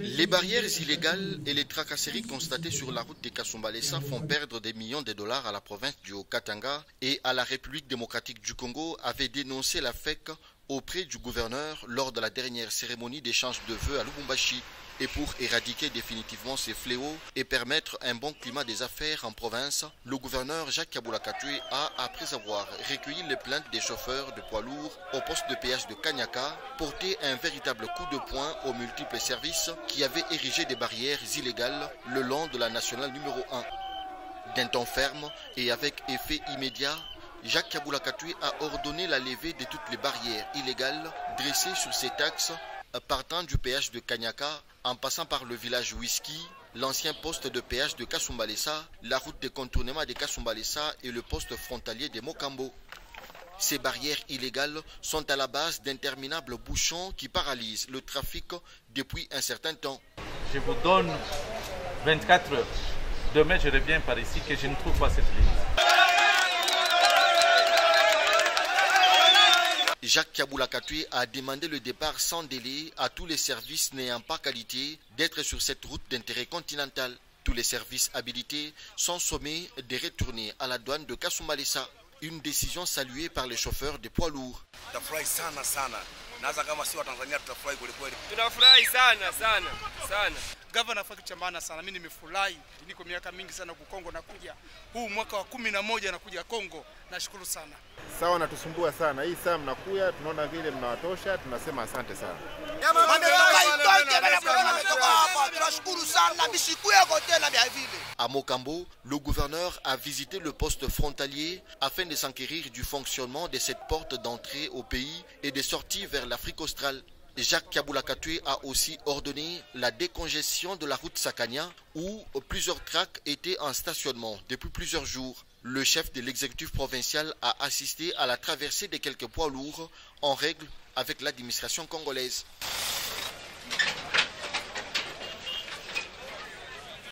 Les barrières illégales et les tracasseries constatées sur la route de Kasumbalesa font perdre des millions de dollars à la province du Haut-Katanga et à la République démocratique du Congo, avait dénoncé la FEC auprès du gouverneur lors de la dernière cérémonie d'échange de vœux à Lubumbashi. Et pour éradiquer définitivement ces fléaux et permettre un bon climat des affaires en province, le gouverneur Jacques Kabula Katwe a, après avoir recueilli les plaintes des chauffeurs de poids lourds au poste de péage de Kanyaka, porté un véritable coup de poing aux multiples services qui avaient érigé des barrières illégales le long de la nationale numéro 1. D'un ton ferme et avec effet immédiat, Jacques Kabula Katwe a ordonné la levée de toutes les barrières illégales dressées sur ces taxes partant du péage de Kanyaka, en passant par le village Whisky, l'ancien poste de péage de Kasumbalesa, la route de contournement de Kasumbalesa et le poste frontalier de Mokambo. Ces barrières illégales sont à la base d'interminables bouchons qui paralysent le trafic depuis un certain temps. Je vous donne 24 heures. Demain, je reviens par ici que je ne trouve pas cette ligne. Jacques Kabula Katwe a demandé le départ sans délai à tous les services n'ayant pas qualité d'être sur cette route d'intérêt continental. Tous les services habilités sont sommés de retourner à la douane de Kasumbalesa. Une décision saluée par les chauffeurs de poids lourds. Gavana faki chamana sana, mimi nimefurahi. Niko miaka mingi sana ku Kongo nakuja. Huu mwaka wa 11 nakuja Kongo. Nashukuru sana. Sawa, natusumbua sana. Hii saa mnakuya, tunaona vile mnawatosha, tunasema asante sana. À Mokambo, le gouverneur a visité le poste frontalier afin de s'enquérir du fonctionnement de cette porte d'entrée au pays et de sortie vers l'Afrique australe. Jacques Kabula Katwe a aussi ordonné la décongestion de la route Sakania où plusieurs tracks étaient en stationnement depuis plusieurs jours. Le chef de l'exécutif provincial a assisté à la traversée de quelques poids lourds en règle avec l'administration congolaise.